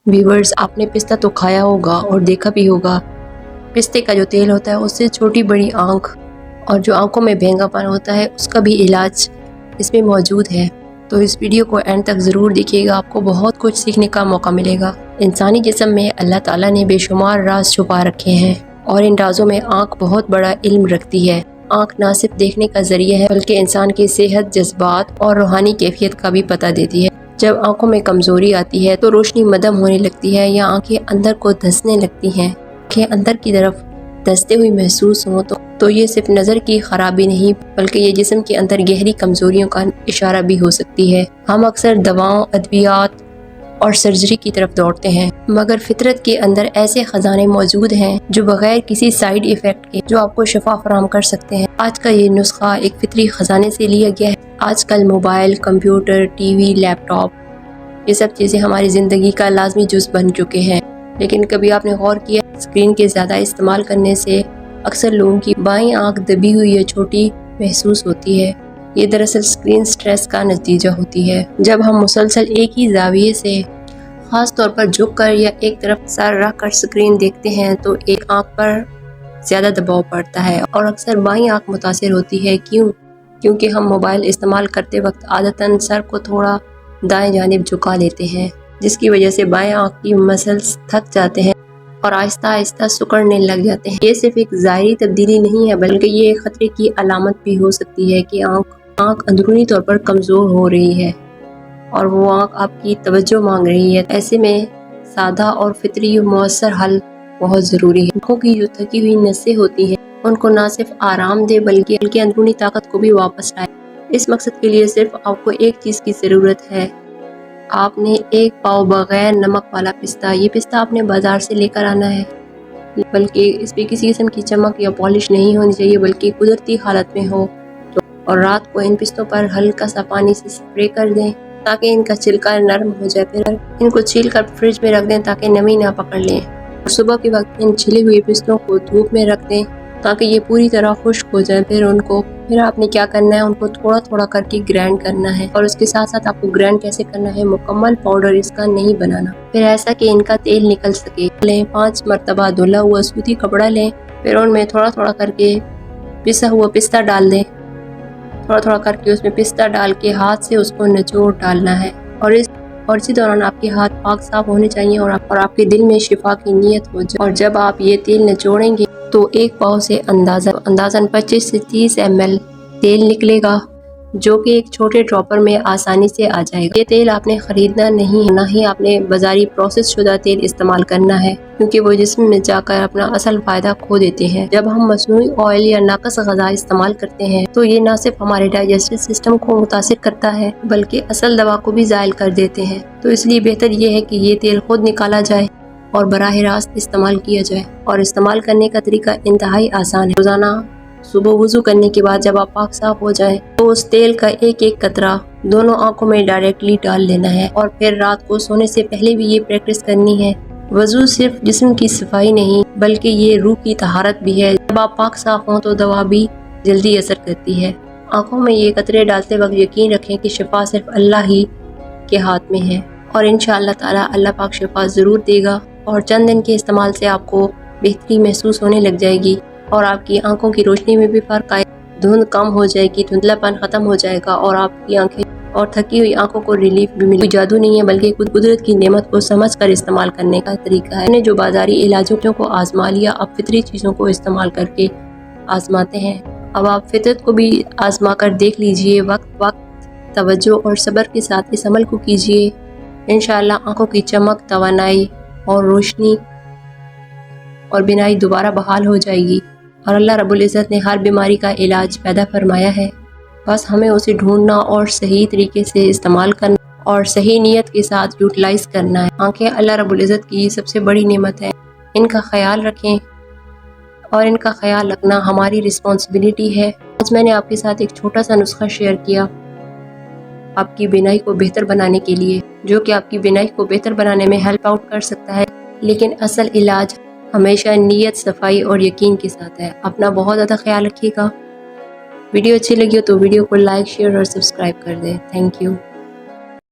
Viewers, आपने पिस्ता तो खाया होगा और देखा भी होगा, पिस्ते का जो तेल होता है उससे छोटी बड़ी आँख और जो आँखों में भेंगापन होता है उसका भी इलाज इसमें मौजूद है। तो इस वीडियो को एंड तक ज़रूर देखिएगा, आपको बहुत कुछ सीखने का मौका मिलेगा। इंसानी जिस्म में अल्लाह ताला ने बेशुमार राज छुपा रखे हैं और इन राजों में आँख बहुत बड़ा इल्म रखती है। आँख ना सिर्फ देखने का जरिया है बल्कि इंसान की सेहत, जज्बात और रूहानी कैफियत का भी पता देती है। जब आँखों में कमज़ोरी आती है तो रोशनी मदम होने लगती है या आँखें अंदर को धंसने लगती हैं, आँखें अंदर की तरफ धंसते हुए महसूस हों तो ये सिर्फ नज़र की खराबी नहीं बल्कि ये जिस्म के अंदर गहरी कमज़ोरियों का इशारा भी हो सकती है। हम अक्सर दवाओं, अद्वियात और सर्जरी की तरफ दौड़ते हैं, मगर फितरत के अंदर ऐसे खजाने मौजूद हैं जो बगैर किसी साइड इफ़ेक्ट के जो आपको शफा फराहम कर सकते हैं। आज का ये नुस्खा एक फितरी खजाने से लिया गया है। आजकल मोबाइल, कंप्यूटर, टीवी, लैपटॉप ये सब चीज़ें हमारी ज़िंदगी का लाजमी जुज़ बन चुके हैं, लेकिन कभी आपने गौर किया स्क्रीन के ज़्यादा इस्तेमाल करने से अक्सर लोगों की बाईं आँख दबी हुई या छोटी महसूस होती है। ये दरअसल स्क्रीन स्ट्रेस का नतीजा होती है। जब हम मुसलसल एक ही ज़ाविये से ख़ास तौर पर झुक कर या एक तरफ सर रख कर स्क्रीन देखते हैं तो एक आँख पर ज़्यादा दबाव पड़ता है और अक्सर बाईं आँख मुतासिर होती है। क्योंकि हम मोबाइल इस्तेमाल करते वक्त आदतन सर को थोड़ा दाएं जानिब झुका लेते हैं, जिसकी वजह से बाएं आँख की मसल्स थक जाते हैं और आहिस्ता आहिस्ता सिकुड़ने लग जाते हैं। ये सिर्फ एक ज़ाहिरी तब्दीली नहीं है बल्कि ये खतरे की अलामत भी हो सकती है कि आँख अंदरूनी तौर पर कमज़ोर हो रही है और वो आँख आपकी तवज्जो मांग रही है। ऐसे में सादा और फितरी मौसर हल बहुत ज़रूरी है। आँखों की जो थकी हुई नसें होती हैं उनको ना सिर्फ आराम दे बल्कि अंदरूनी ताकत को भी वापस लाए। इस मकसद के लिए सिर्फ आपको एक चीज़ की ज़रूरत है। आपने एक पाव बगैर नमक वाला पिस्ता, ये पिस्ता आपने बाज़ार से लेकर आना है, बल्कि इस पर किसी किस्म की चमक या पॉलिश नहीं होनी चाहिए बल्कि कुदरती हालत में हो। और रात को इन पिस्तों पर हल्का सा पानी से स्प्रे कर दें ताकि इनका छिलका नरम हो जाए। फिर इनको छील कर फ्रिज में रख दें ताकि नमी ना पकड़ लें। और सुबह के वक्त इन छिले हुए पिस्तों को धूप में रख दें ताकि ये पूरी तरह खुश्क हो जाए। फिर आपने क्या करना है, उनको थोड़ा थोड़ा करके ग्राइंड करना है और उसके साथ साथ आपको ग्राइंड कैसे करना है, मुकम्मल पाउडर इसका नहीं बनाना। फिर ऐसा कि इनका तेल निकल सके। 5 मरतबा धुला हुआ सूती कपड़ा लें, फिर उनमें थोड़ा थोड़ा करके पिसा हुआ पिस्ता डाल दें। थोड़ा थोड़ा करके उसमें पिस्ता डाल के हाथ से उसको निचोड़ डालना है और इसी दौरान आपके हाथ पाक साफ होने चाहिए और आपके दिल में शिफा की नीयत हो जाए। और जब आप ये तेल निचोड़ेंगे तो एक पाव से अंदाज़न 25 से 30 ml तेल निकलेगा, जो कि एक छोटे ड्रॉपर में आसानी से आ जाएगा। ये तेल आपने ख़रीदना नहीं है, ना ही आपने बाजारी प्रोसेस शुदा तेल इस्तेमाल करना है, क्योंकि वो जिस्म में जाकर अपना असल फ़ायदा खो देते हैं। जब हम मसनूई ऑयल या नाक़िस ग़िज़ा इस्तेमाल करते हैं तो ये ना सिर्फ हमारे डाइजेस्टिव सिस्टम को मुतासिर करता है बल्कि असल दवा को भी ज़ायल कर देते हैं। तो इसलिए बेहतर ये है कि ये तेल खुद निकाला जाए और बराह रास्त इस्तेमाल किया जाए। और इस्तेमाल करने का तरीका इंतहाई आसान है। रोज़ाना सुबह वुज़ू करने के बाद जब आप पाक साफ हो जाएं तो उस तेल का एक एक कतरा दोनों आंखों में डायरेक्टली डाल लेना है और फिर रात को सोने से पहले भी ये प्रैक्टिस करनी है। वज़ू सिर्फ जिस्म की सफाई नहीं बल्कि ये रूह की तहारत भी है। जब आप पाक साफ हों तो दवा भी जल्दी असर करती है। आंखों में ये कतरे डालते वक्त यकीन रखें कि शिफा सिर्फ अल्लाह ही के हाथ में है और इंशाअल्लाह ताला अल्लाह पाक शिफा ज़रूर देगा। और चंद दिन के इस्तेमाल से आपको बेहतरी महसूस होने लग जाएगी और आपकी आंखों की रोशनी में भी फ़र्क आए, धुंध कम हो जाएगी, धुंधलापन ख़त्म हो जाएगा और आपकी आंखें और थकी हुई आंखों को रिलीफ भी मिलेगी। जादू नहीं है बल्कि कुदरत की नेमत को समझ कर इस्तेमाल करने का तरीका है। मैंने जो बाजारी इलाजों को आजमा लिया, अब फितरी चीज़ों को इस्तेमाल करके आजमाते हैं। अब आप फितरत को भी आजमा कर देख लीजिए। वक्त तवज्जो और सब्र के साथ इस अमल को कीजिए। इंशाअल्लाह आंखों की चमक, तवानाई और रोशनी और बिनाई दोबारा बहाल हो जाएगी और अल्लाह रब्बुल इज़्ज़त ने हर बीमारी का इलाज पैदा फरमाया है। बस हमें उसे ढूंढना और सही तरीके से इस्तेमाल करना और सही नीयत के साथ यूटिलाइज करना है। आंखें अल्लाह रब्बुल इज़्ज़त की सबसे बड़ी नेमत है, इनका ख्याल रखें और इनका ख्याल रखना हमारी रिस्पॉन्सिबिलिटी है। आज मैंने आपके साथ एक छोटा सा नुस्खा शेयर किया आपकी बिनाई को बेहतर बनाने के लिए, जो कि आपकी बिनाई को बेहतर बनाने में हेल्प आउट कर सकता है, लेकिन असल इलाज हमेशा नीयत, सफाई और यकीन के साथ है। अपना बहुत ज़्यादा ख्याल रखिएगा। वीडियो अच्छी लगी हो तो वीडियो को लाइक, शेयर और सब्सक्राइब कर दें। Thank you.